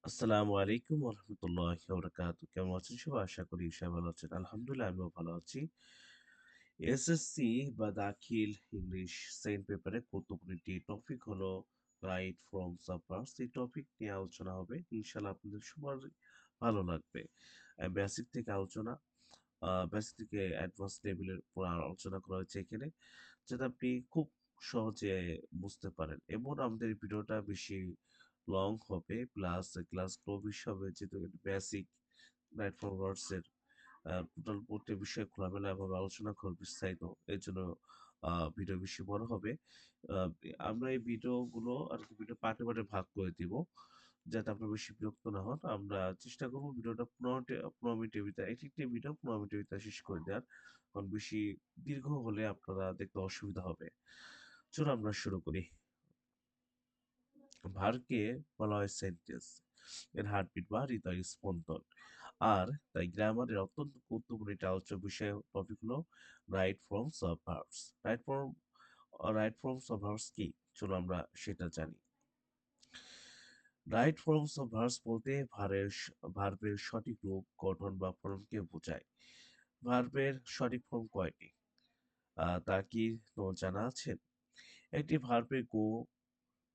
আসসালামু আলাইকুম ওয়া রাহমাতুল্লাহি ওয়া বারাকাতুহু। কেমন আছেন সবাই? আশা করি সবাই ভালো আছেন। আলহামদুলিল্লাহ আমিও ভালো আছি। এসএসসি বা দাখিল ইংলিশ সেকেন্ড পেপারে গুরুত্বপূর্ণ একটি টপিক হলো রাইট ফ্রম সাফার্স। এই টপিক নিয়ে আলোচনা হবে। ইনশাআল্লাহ আপনাদের সবার ভালো লাগবে। বেসিক থেকে আলোচনা, বেসিক থেকে অ্যাডভান্স লেভেলের উপর আলোচনা করা হয়েছে এখানে। যাতে আপনি খুব সহজে বুঝতে পারেন এবং আমাদের এই ভিডিওটা বেশি লং হবে প্লাস ক্লাসগুলো বেশি হবে যেহেতু বেসিক রাইট ফ্রম ওয়ার্ডস এর টোটাল প্রত্যেক বিষয়ে খোলামেলাভাবে আলোচনা করব বিস্তারিত। এর জন্য ভিডিও বেশি বড় হবে। আ আমরা এই ভিডিওগুলো আরকি ভিডিও পার্টে ভাগ করে দিব। যাতে আপনারা বেশি বিরক্ত না হন। আমরা চেষ্টা করব ভিডিওটা ১৫ মিনিটের ভিতরে একেকটি ভিডিও ১৫ মিনিটের ভিতরে শেষ করে দেওয়ার। কারণ বেশি দীর্ঘ হলে আপনারা দেখতে অসুবিধা হবে। চলুন আমরা শুরু করি। ভারকে বলা হয় সেন্টেন্স। এর হার্টবিট বা হৃদয় স্পন্দন। আর তাই গ্রামারের অত্যন্ত গুরুত্বপূর্ণ একটি আলোচ্য বিষয় টপিক হলো right forms of verbs. Right forms of verbs কি? চলো আমরা সেটা জানি। রাইট ফর্মস অফ ভার্বস বলতে ভার্বের সঠিক রূপ, গঠন বা ফর্মকে বোঝায়। ভার্বের সঠিক ফর্ম কয়টি? তা কি তোমার জানা আছে? একটি ভার্বে গো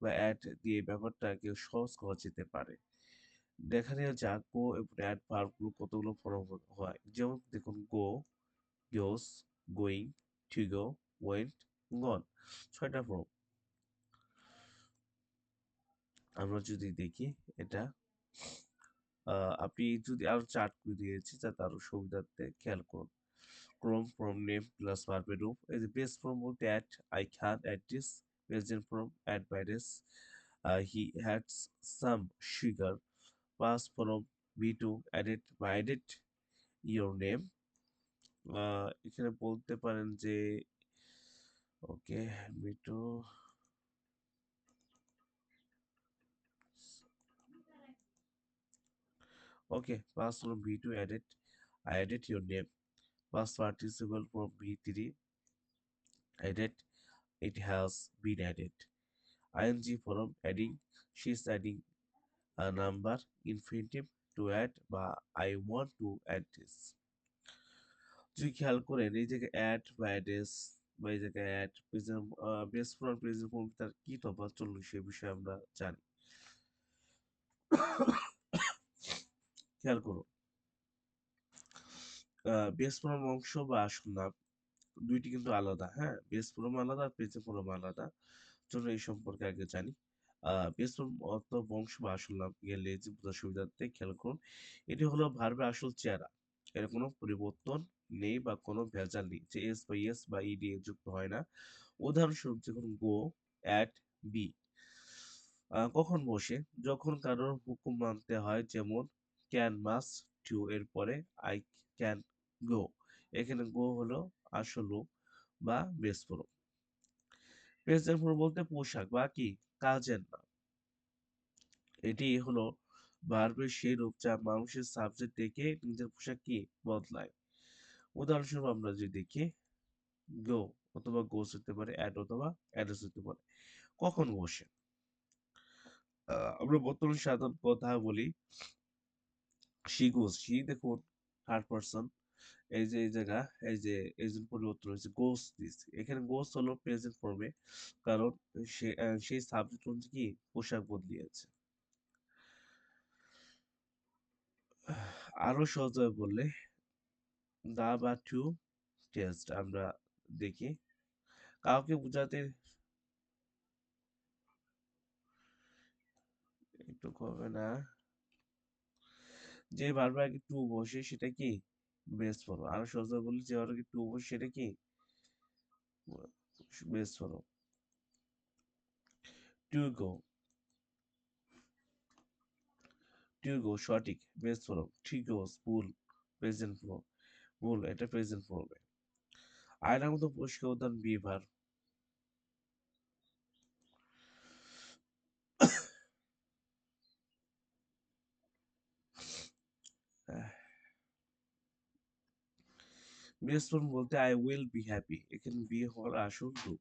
বা অ্যাট দিয়ে ব্যাপারটাকে সহজ করা যেতে পারে। দেখা যাক গো এবং অ্যাট ভার্বগুলো কতগুলো ফর্ম হয়। যেমন দেখুন গো, গোস, গোয়িং, টু গো, ওয়েন্ট, গন। ৬ টা ফর্ম। আমরা যদি দেখি এটা আপনি যদি আরো চার্ট করে দিয়েছি যাতে আরো সুবিধার্থে খেয়াল করুন। ক্রম ফর্ম নেম প্লাস ভার্বের রূপ। এই যে বেস ফর্ম বলতে অ্যাট, I can add this. Present form add by this. He adds some sugar. Past form V two added বা অ্যাডেড ইওর নেম। এখানে বলতে পারেন যে okay V two okay past form V two added I added your name. Past participle from V3 added. It has been added. ing from adding. She's adding a number. Infinitive to add বা I want to add this. যদি খেয়াল করেন এই জায়গায় add বা অ্যাডেস বা এই জায়গায় add present base form present form তার কি তফাৎ চলবে সে বিষয়ে আমরা জানি। খেয়াল করুন বেস ফর্ম অংশ বা আসল নাম দুইটি কিন্তু আলাদা। হ্যাঁ, বেস ফর্ম আলাদা আর প্রেজেন্ট ফর্ম আলাদা। চলুন এই সম্পর্কে আগে জানি। বেস ফর্ম অর্থ বংশ বা আসল নাম গেলে যে বোঝার সুবিধার্থে খেয়াল করুন। এটি হলো ভার্বের আসল চেহারা। এর কোনো পরিবর্তন নেই বা কোনো ভেজাল নেই। যে এস বা ইয়েস বা ই দিয়ে যুক্ত হয় না। উদাহরণস্বরূপ যখন গো, অ্যাট, বি। কখন বসে? যখন কারোর হুকুম মানতে হয় যেমন ক্যান, মাস্ট, টু এর পরে আই ক্যান গো। এখানে গো হলো আসল রূপ বা বেস ফর্ম। প্রেজেন্ট ফর্ম বলতে পোশাক বা কি কাজের নাম। এটি হলো ভার্বের সেই রূপ যা মানুষের সাবজেক্ট ডেকে নিজের পোশাক কি বদলায়। উদাহরণস্বরূপ আমরা যদি দেখি গো অথবা গোস হতে পারে, অ্যাড অথবা অ্যাড্রেস হতে পারে। কখন বসে? আমরা বর্তমান সাধারণ কথা বলি শি গোস। শি দেখুন থার্ড পারসন। এই যে এই জায়গা এই যে এজেন্ট পরিবর্তন হয়েছে গোস দিস। এখানে গোস হলো প্রেজেন্ট ফর্মে কারণ সেই সাবজেক্ট হচ্ছে কি পোশাক বদলিয়েছে। আরো সহজভাবে বললে দা বা টু টেস্ট আমরা দেখি কাউকে বোঝাতে একটু কমে না যে বারবার আগে টু বসে সেটা কি বেস ফলো। আরো সহজভাবে বলি যে আগে টু বসে সেটা কি base follow. To go, to go সঠিক বেস ফলো। থ্রি গোস ভুল প্রেজেন্ট ফ্লো। ভুল এটা প্রেজেন্ট ফর্মে। আয়নার মতো পরিষ্কার উদাহরণ বিভার। বেস ফর্ম বলতে আই উইল বি হ্যাপি। এখানে বি হল আসল রূপ।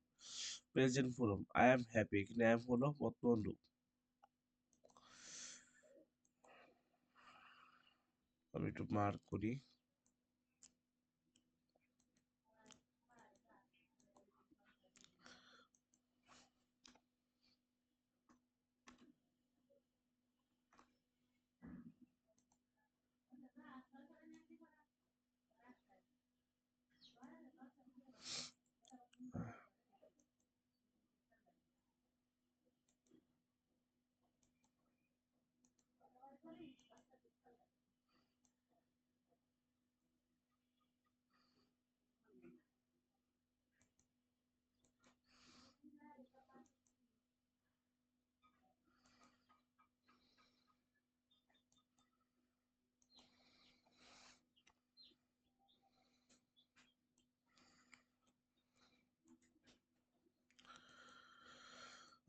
Present form I am happy. এখানে অ্যাম হলো বর্তমান রূপ। আমি একটু মার্ক করি।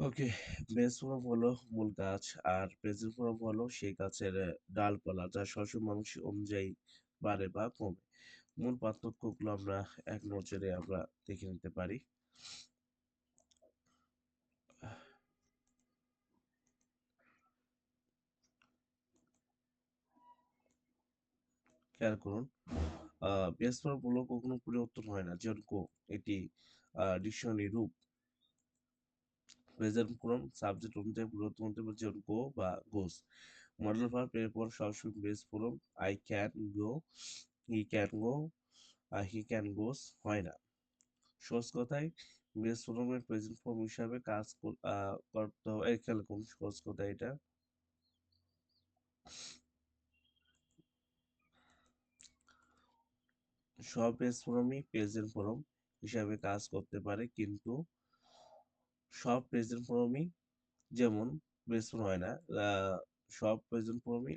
ওকে, বেস ফর্ম হলো মূল গাছ, আর প্রেজেন্ট ফর্ম হলো সেই গাছের ডালপালা যা মানুষ অনুযায়ী বাড়ে বা কমে। মূল পার্থক্যগুলো আমরা এক নজরে আমরা দেখে নিতে পারি। খেয়াল করুন, বেস ফর্ম হলো কখনো পরিবর্তন হয় না, যেমন কো, এটি ডিকশনারি রূপ। প্রেজেন্ট ফর্ম সাবজেক্ট অনুযায়ী পরিবর্তন হতে পারে, যেমন গো বা গোস। মডেল ভার্ব এর পর সবসময় base form I can go, he can go, he can goes হয় না। সহজ কথায় বেস ফর্মের প্রেজেন্ট ফর্ম হিসাবে কাজ করতে হবে। এই খেয়াল করুন, সহজ কথা এটা। সব বেস ফর্মই প্রেজেন্ট ফর্ম হিসাবে কাজ করতে পারে, কিন্তু সব প্রেজেন্ট ফর্মই যেমন বেস ফর্ম হয় না। সব প্রেজেন্ট ফর্মই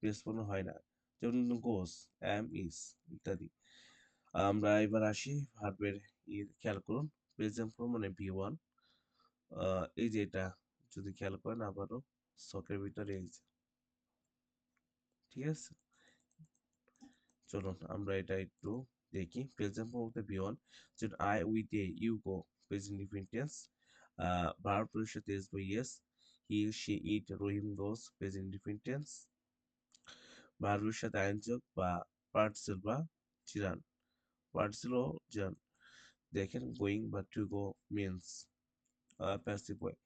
বেস ফর্ম হয় না, যেমন গোস, অ্যাম, ইজ ইত্যাদি। আমরা এবার আসি ভার্বের খেয়াল করুন। প্রেজেন্ট ফর্ম মানে ভি ওয়ান, এই যে এটা যদি খেয়াল করেন আবারও শখের ভিতরে এই যে, ঠিক আছে। চলুন আমরা এটা একটু দেখি। প্রেজেন্ট ফর্ম বলতে ভি ওয়ান, যেটা I, we, they, you, go, present infinite tense. Verb এর সাথে এস বা es, he, she, it, Rahim, goes, present infinite tense. ভার্বের সাথে আইন যোগ বা পার্টিসিপল বা চিরান, পার্টিসিপল ও চিরান। দেখেন গোয়িং বা to go means passive voice.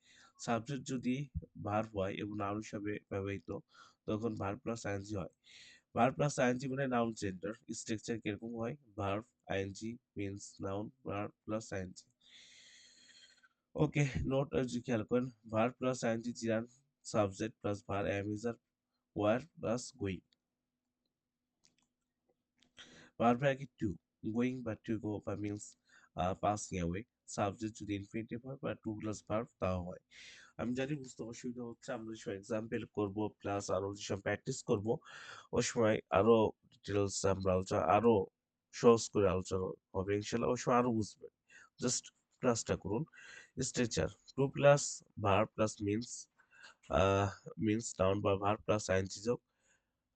Subject যদি ভার্ব হয় এবং নাউন হিসাবে ব্যবহৃত, তখন ভার্ব প্লাস আইএনজি হয়। ভার্ব প্লাস আইএনজি মানে নাউন জেন্ডার স্ট্রাকচার কিরকম হয়? Verb ING means noun, verb plus ING. Okay, note যদি খেয়াল করেন, ভার্ব প্লাস আইএনজি জিরান, subject plus verb am is are, were plus going. Verb আগে to, going বা টু গো বা মিন্স পাসিং অ্যাওয়ে। সাবজেক্ট যদি ইনফিনিটিভ হয় বা টু প্লাস ভার্ব তাও হয়। আমি জানি বুঝতে অসুবিধা হচ্ছে, আমরা যেসব এক্সাম্পল করব প্লাস আরো যেসব প্র্যাকটিস করব, ওই সময় আরো ডিটেলস আমরা আলোচনা আরো সহজ করে আলোচনা হবে ইনশাল্লাহ, ওই সময় আরো বুঝবেন। জাস্ট ক্লাসটা করুন। Structure, to plus verb plus means noun বা ভার্ব প্লাস আইএনজি যোগ।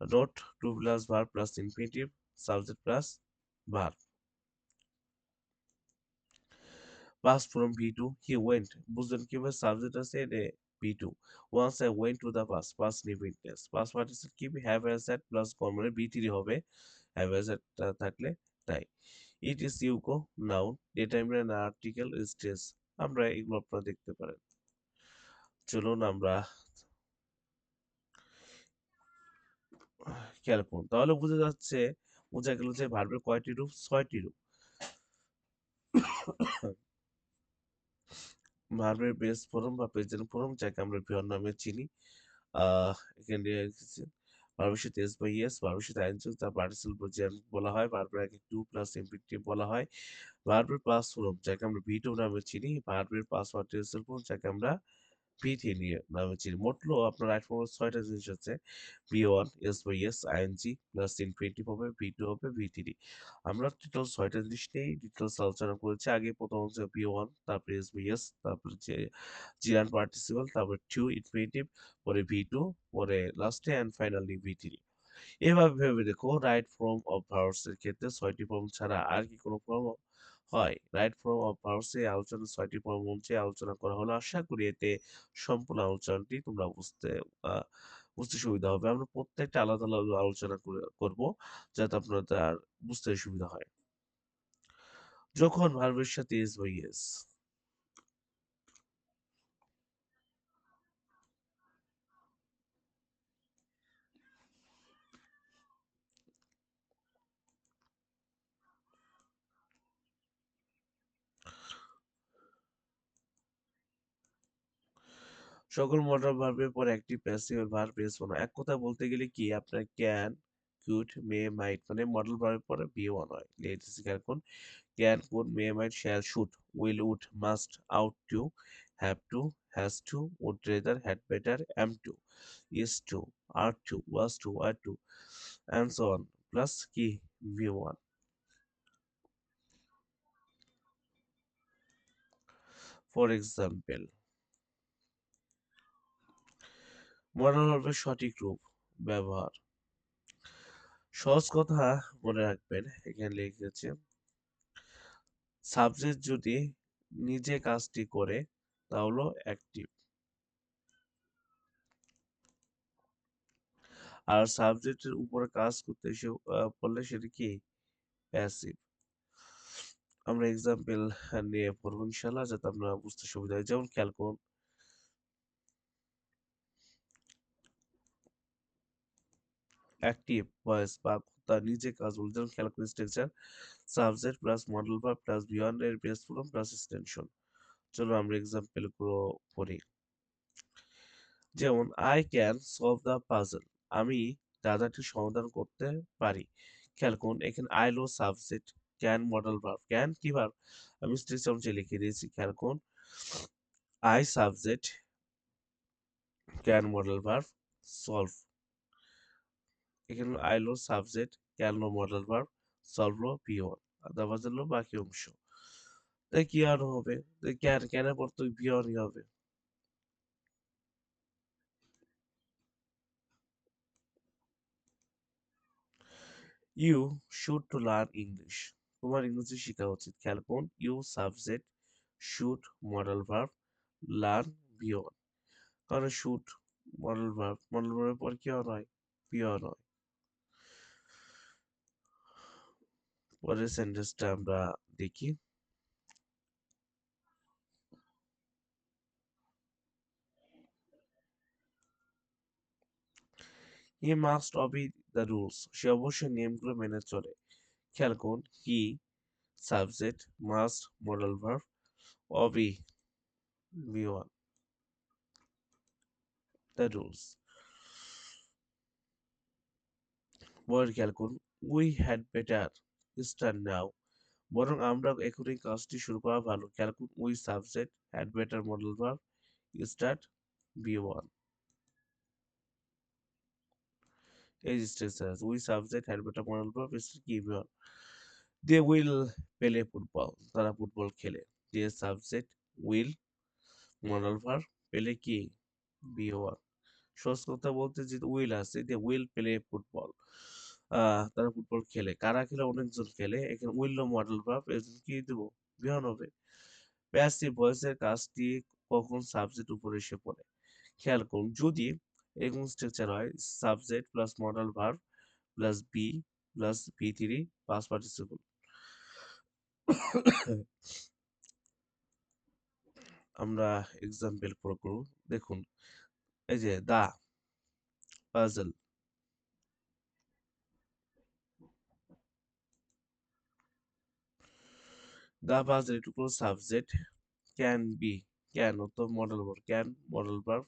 Note, to plus verb plus infinitive, subject plus verb. Past from V2, he went. বুঝলেন কিভাবে সাবজেক্ট আছে এ V2। Once I went to the past, past indefinite tense। Past participle কি have as that plus গণ মানে V3 হবে, have as that থাকলে তাই। It is you go noun, determinant article is dress। আমরা এগুলো আপনারা দেখতে পারেন। চলুন আমরা খেয়াল করুন, তাহলে বোঝা গেল যে ভার্বের কয়টি রূপ? 6টি রূপ। ভার্বের বেস ফর্ম বা প্রেজেন্ট ফর্ম, যাকে আমরা ভিওর নামে চিনি। এখানে লিখেছি ভার্বের সাথে এস বা ইয়েস, ভার্বের সাথে আইনযোগ যা পার্টিসিপল পর্যায়ে বলা হয়। ভার্বের আগে টু প্লাস ইনফিনিটিভ বলা হয়। ভার্বের পাস্ট ফর্ম যাকে আমরা ভি টু নামে চিনি। ভার্বের পাস্ট পার্টিসিপল ফর্ম যাকে আমরা ভিথি নিয়ে নামে চিনি। মোট হলো আপনার রাইট ফর্ম 6টা জিনিস আছে। ভি ওয়ান এস বা ইয়েস, আইএনজি প্লাস ইনফিনিটিভ হবে, ভি টু হবে, ভি থ্রি। আমরা টোটাল 6টা জিনিস নিয়ে ডিটেলস আলোচনা করেছি। আগে প্রথম হচ্ছে ভি ওয়ান, তারপরে এস বা ইয়েস, তারপরে যে জিরান পার্টিসিপল, তারপরে টু ইনফিনিটিভ, পরে ভি টু, পরে লাস্টে এন্ড ফাইনালি ভি থ্রি। এভাবে ভেবে দেখো, রাইট ফর্ম অফ ভার্বস এর ক্ষেত্রে 6টি ফর্ম ছাড়া আর কি কোনো ফর্ম হয়? রাইট ফর্ম অফ ভার্বস এ আলোচনা 6টি ফর্ম অনুযায়ী আলোচনা করা হলো। আশা করি এতে সম্পূর্ণ আলোচনাটি তোমরা বুঝতে সুবিধা হবে। আমরা প্রত্যেকটা আলাদা, আলাদা আলোচনা করব যাতে আপনাদের বুঝতে সুবিধা হয়। যখন ভার্বের সাথে is বা yes সকল মডাল ভার্বের পর একটি প্যাসিভ ভার্ব বেস বানাও। এক কথায় বলতে গেলে কি আপনার ক্যান, কুড, মে, মাইট মানে মডেল ভার্বের পরে বি ওয়ান হয়। লেটেস্ট এখন can, could, may, might, shall, should, will, would, must, ought to, have to, has to, would rather, had better, am to, is to, are to, was to, are to, and so on plus কি V one. For example model ভার্বের সঠিক রূপ ব্যবহার। সহজ কথা মনে রাখবেন, এখানে লিখেছে সাবজেক্ট যদি নিজে কাজটি করে তা হলো অ্যাক্টিভ, আর সাবজেক্টের উপরে কাজ করতে এসে পড়লে সেটা কি প্যাসিভ। আমরা এক্সাম্পল নিয়ে পড়বো ইনশাল্লাহ যাতে আপনারা বুঝতে সুবিধা হয়। যেমন খেয়াল করুন, অ্যাক্টিভ ভয়েস বা তার নিজে কাজ বলতে যেমন খেয়াল করুন structure subject plus modal verb plus beyond এর বেস ফর্ম প্লাস এক্সটেনশন। চলো আমরা এক্সাম্পল গুলো পড়ি। যেমন I can solve the puzzle, আমি ধাঁধাটি সমাধান করতে পারি। খেয়াল করুন এখানে আই হলো subject, can modal verb, can কি ভার্ব, আমি স্ট্রাকচার লিখে দিয়েছি। খেয়াল করুন I subject, can modal verb, solve, এখানে আই হলো সাবজেক্ট, ক্যান হলো মডেল ভার্ব, সলভ হলো পি ওয়ান, আদারওয়াইজ হলো বাকি অংশ। তাই কি আর হবে, ক্যান ক্যানের পর তো পি ওয়ানই হবে। You should to learn English, তোমার ইংরেজি শেখা উচিত। খেয়াল করুন you subject, should model verb, learn বিয়ন, কারণ শুড মডেল ভার্বের পর কি অন হয়, পিওর হয়। পরের সেন্টেন্সটা আমরা দেখি। He must obey the rules, সে অবশ্যই নিয়মগুলো মেনে চলে। খেয়াল করুন he subject, must model verb, obey V one the rules. পরের খেয়াল করুন we had better start now, বরং আমরা এখনই কাজটি শুরু করা ভালো। খেয়াল করুন we subject, had better model verb, start V one. এই structure we subject, had better model verb, start কি V one. They will play football, তারা ফুটবল খেলে। দে subject, will modal verb, play কি বি ওয়ান। সহজ কথা বলতে যে will আছে, দে উইল প্লে ফুটবল, তারা ফুটবল খেলে। কারা খেলে, অনেকজন খেলে। এখানে উইল মডেল ভার্ব, এজন্য কি দেবো বিহন হবে। প্যাসিভ ভয়েসের কাজটি কখন সাবজেক্ট উপরে এসে পড়ে। খেয়াল করুন যদি এরকম স্ট্রাকচার হয় subject plus modal verb plus be plus V three past participle. আমরা এক্সাম্পল প্রয়োগ করব। দেখুন এই যে দা পাজল, দা পাজল এটুকু সাবজেক্ট, ক্যান বি, ক্যান অত modal verb, can modal verb,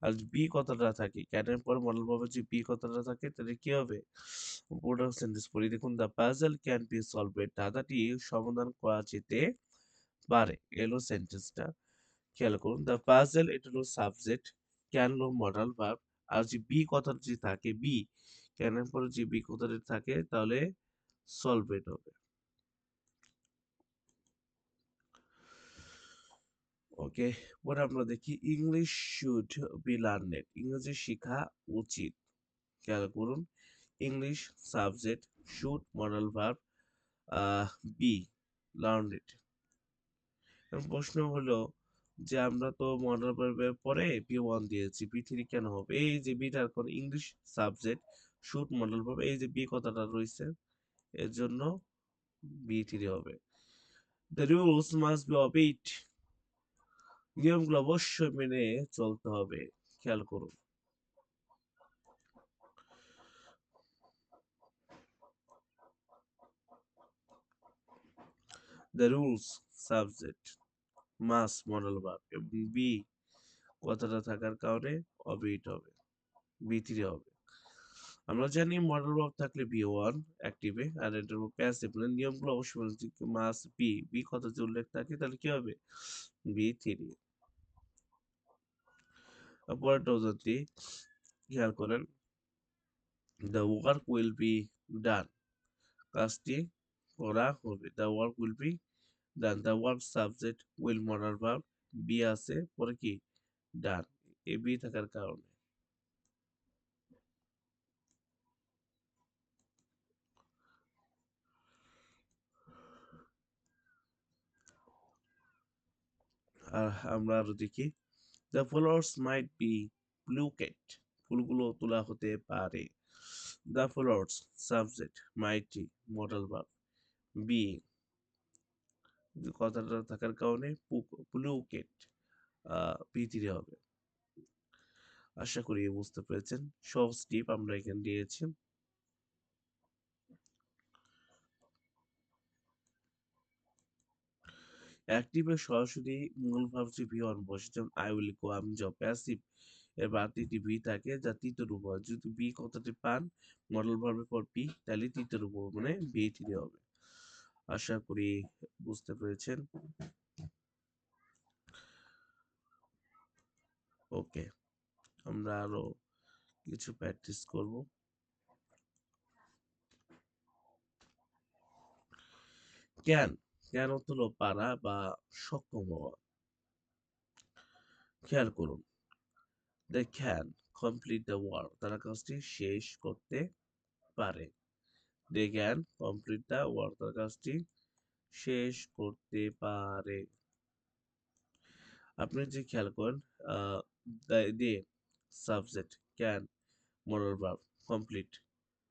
আর বি কথাটা থাকে ক্যানের পর মডেল ভার্বে যে বি কথাটা থাকে তাহলে কি হবে পুরো সেন্টেন্স পড়ি। দেখুন দা পাজল ক্যান বি সলভড, ধাঁধাটি সমাধান করা যেতে পারে, এলো সেন্টেন্সটা। খেয়াল করুন দ্য পাজল এটা হলো সাবজেক্ট, ক্যান হলো মডেল ভার্ব, আর যে বি কথাটা যে থাকে বি, ক্যানের পরে যে বি কথাটা থাকে তাহলে সলভেট হবে। ওকে, পরে আমরা দেখি ইংলিশ শুড বি লার্নেড, ইংরেজি শেখা উচিত। খেয়াল করুন English subject, should model verb, be learned. প্রশ্ন হলো যে আমরা তো মডাল ভার্বের পরে বি1 দিয়েছি, বি3 কেন হবে? এই যে বিটার কোন English subject should modal verb, এই যে বি কথাটা রয়েছে, এর জন্য বি3 হবে। দ্য রুলস মাস্ট বি অবিড, নিয়মগুলো অবশ্যই মেনে চলতে হবে। খেয়াল করুন, the rules subject must modal verb এবং বি কথাটা থাকার কারণে অবিড হবে, বি3 হবে। আমরা জানি মডাল ভার্ব থাকলে বি1 অ্যাক্টিভে, আর এটার প্যাসিভ, নিয়মগুলো অবশ্যই মাস্ট বি, বি কথা যে উল্লেখ থাকে তাহলে কি হবে? বি3। পরেরটা উদাহরণটি খেয়াল করেন, the work will be done, কাজটি করা হবে। The work will be done, the work subject will modal verb, be আছে পরে কি ডান, এ বি থাকার কারণে। আর আমরা আরো দেখি, the flowers might be plucked, ফুলগুলো তোলা হতে পারে। The flowers subject, might modal verb, be কথাটা থাকার কারণে প্লুকেট, বি3 হবে। আশা করি বুঝতে পেরেছেন। সহজ টিপ আমরা এখানে দিয়েছি। অ্যাক্টিভে সরাসরি মূল ভাব যে ভি অন বসে, যেমন আই উইল গো, আমি যাব। প্যাসিভ এর বাড়তিটি বি থাকে যা তৃতীয় রূপ হয়। যদি বি কথাটি পান মডেল ভার্বের পর বি, তাহলে তৃতীয় রূপ হবে, মানে বি3 হবে। আশা করি বুঝতে পেরেছেন। ওকে, আমরা আরো কিছু প্র্যাকটিস করব। ক্যান, ক্যান অর্থ হলো পারা বা সক্ষম হওয়া। খেয়াল করুন, they can complete the work, তারা কাজটি শেষ করতে পারে। They can complete the work, তারা কাজটি শেষ করতে পারে। আপনি যে খেয়াল করেন, they subject can modal verb complete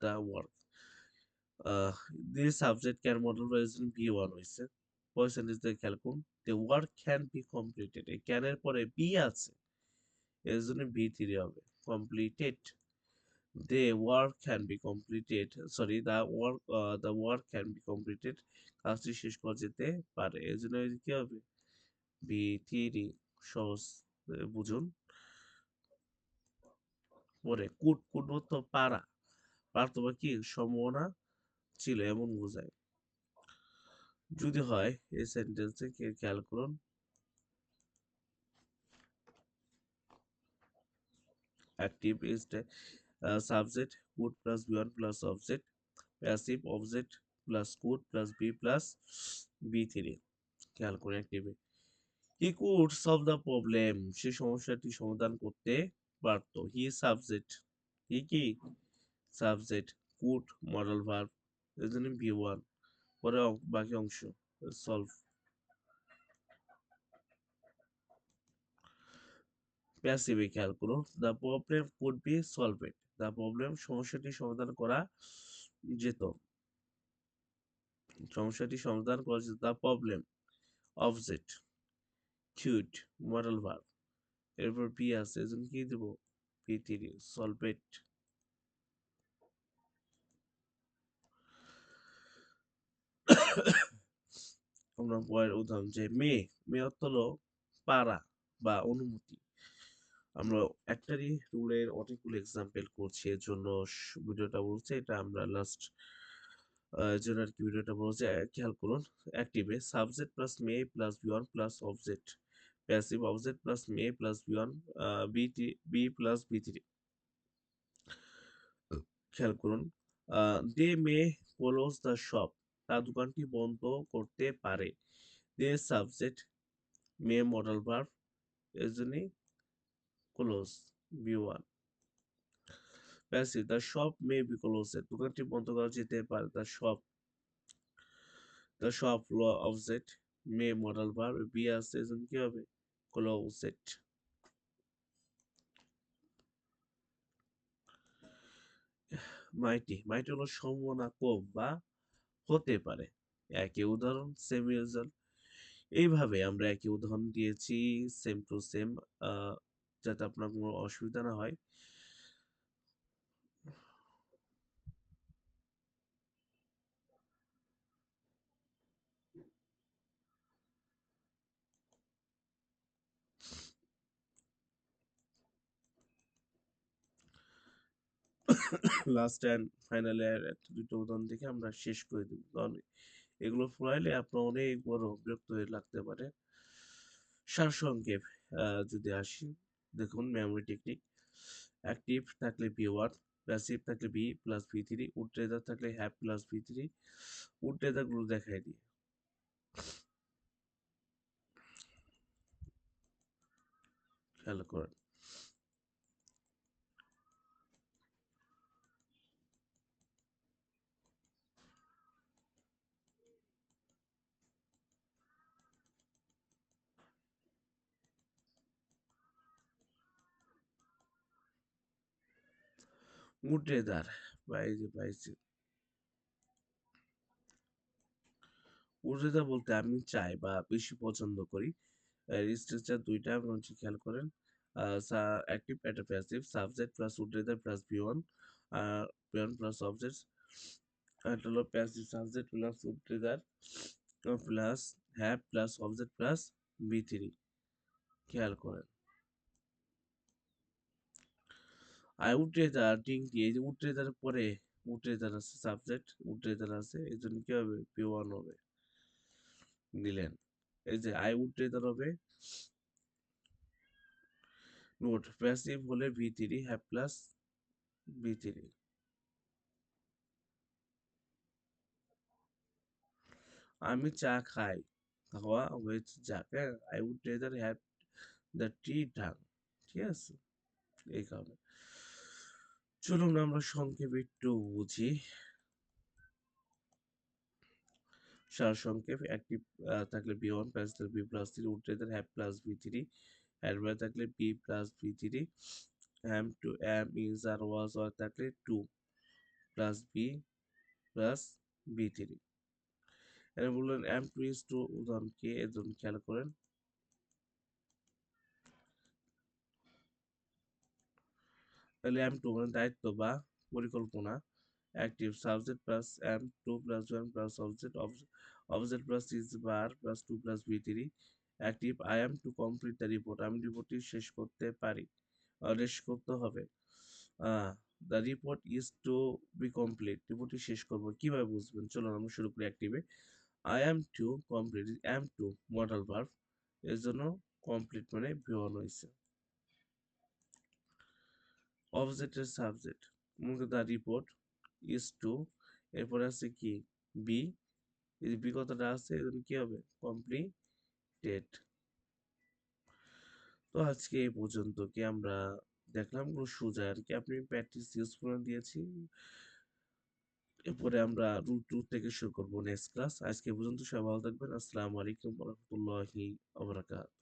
the work, the subject can modal verb বি1 হয়েছে। পরের সেন্টেন্স দিয়ে খেয়াল করুন, the work can be completed, এই ক্যান এর পরে বি আছে, এর জন্য বি3 হবে। Completed, the work can be completed, sorry the work can be completed, কাজটি শেষ করা যেতে পারে, এর জন্য কি হবে? বি3। সহজ, বুঝুন। পরে কুড, কুড অর্থ পারা, পারতো বা কি সম্ভাবনা ছিল এমন বোঝায়। যদি হয় এই সেন্টেন্সে খেয়াল করুন, active is subject could plus V one plus object, passive object plus could plus be plus বি3। খেয়াল করে অ্যাক্টিভে, he could solve the problem, সে সমস্যাটি সমাধান করতে পারত। হি সাবজেক্ট, হি কি সাবজেক্ট, কুড মডেল ভার্ব, এর জন্য বি1, পরে বাকি অংশ সলভ। প্যাসিভে খেয়াল করুন, the problem could be solved, the problem সমস্যাটি সমাধান করা যেত, সমস্যাটি সমাধান করা যেত। The problem object could model verb, এরপর বি আছে, এজন্য কি দেব? বি3, সলভেড। আমরা পরের উদাহরণ, যে মেয়ে, মেয়ে অর্থ হলো পারা বা অনুমতি। আমরা একটারই রুলের অনেকগুলো এক্সাম্পল করছি, এর জন্য ভিডিওটা বলছে, এটা আমরা লাস্ট জন্য আর কি ভিডিওটা বলছে। খেয়াল করুন, অ্যাক্টিভে subject plus may plus V one plus object, passive object plus may plus V one be plus বি3। খেয়াল করুন, they may close the shop, তার দোকানটি বন্ধ করতে পারে। They subject, may model verb, এর জন্য close V one. Passive, the shop may be close, দোকানটি বন্ধ করা যেতে পারে। The shop object, may model verb, be আছে, এর জন্য কি হবে? ক্লোজেট। মাইটি হলো সম্ভাবনা কম বা হতে পারে। একই উদাহরণ, সেম রেজাল্ট। এইভাবে আমরা একই উদাহরণ দিয়েছি, সেম টু সেম, যাতে আপনার কোনো অসুবিধা না হয়। লাস্ট অ্যান্ড ফাইনাল এর একটা দুটো উদাহরণ দেখে আমরা শেষ করে দেব, কারণ এগুলো পড়াইলে আপনার অনেক বড় বিরক্ত হয়ে লাগতে পারে। সারসংক্ষেপ যদি আসি, দেখুন মেমোরি টেকনিক। অ্যাক্টিভ থাকলে বি1, প্যাসিভ থাকলে বি প্লাস বি3, উড থাকলে হ্যাভ প্লাস বি3। উড গুলো দেখাই দিই, খেয়াল করেন। উড পাইছি। উড বলতে আমি চাই বা বেশি পছন্দ করি। স্ট্রাকচার দুইটা আপনারা হচ্ছে খেয়াল করেন। অ্যাক্টিভ একটা passive, subject plus would plus V one, V one plus object. এটা হলো passive, subject plus would plus have plus object plus বি3। খেয়াল করেন। আই উড রেদার টিং কি, এই যে উড রেদার পরে উড রেদার আছে, সাবজেক্ট উড রেদার আছে, এই জন্য কি হবে, বি1 হবে। দিলেন, এই যে আই উড রেদার হবে। নোট, প্যাসিভ হলে বি3, হ্যাভ প্লাস বি3। আমি চা খাই, খাওয়া হয়েছে চা, হ্যাঁ। I would rather have the tea done. ঠিক আছে, এই কারণে। চলুন আমরা সংক্ষেপে একটু বুঝি। সারসংক্ষেপ, অ্যাক্টিভ থাকলে বি1, প্যাসিভ থাকলে be plus three, would rather have plus বি3, হ্যাডওয়্যার থাকলে বি প্লাস বি3, am is are was are থাকলে টু প্লাস বি প্লাস বি3। এরা বললেন এম টু ইজ টু, উদাহরণ কি, এর জন্য খেয়াল করেন। তাহলে এম টু মানে দায়িত্ব বা পরিকল্পনা। Active, subject plus am to plus one plus object, object plus is were plus to plus বি3। Active, I am to complete the report, আমি রিপোর্টটি শেষ করতে পারি, শেষ করতে হবে। The report is to be complete, রিপোর্টটি শেষ করবো। কিভাবে বুঝবেন, চলুন আমরা শুরু করি। অ্যাক্টিভে I am to complete, am to modal verb, এর জন্য কমপ্লিট মানে বি1 হয়েছে। অবজেক্টের সাবজেক্ট, মনে দ্য রিপোর্ট ইজ টু, এরপরে আছে কি বি, এই বি কথাটা আছে, এর জন্য কি হবে, কমপ্লিটেড। তো আজকে এই পর্যন্ত কি আমরা দেখলাম, কোনো সোজা আর কি, আপনি প্র্যাকটিস ইউজ করে দিয়েছি। এরপরে আমরা রুট টু থেকে শুরু করবো নেক্সট ক্লাস। আজকে পর্যন্ত সবাই ভালো থাকবেন। আসসালামু আলাইকুম ওয়া রাহমাতুল্লাহি ওয়া বারাকাতুহু।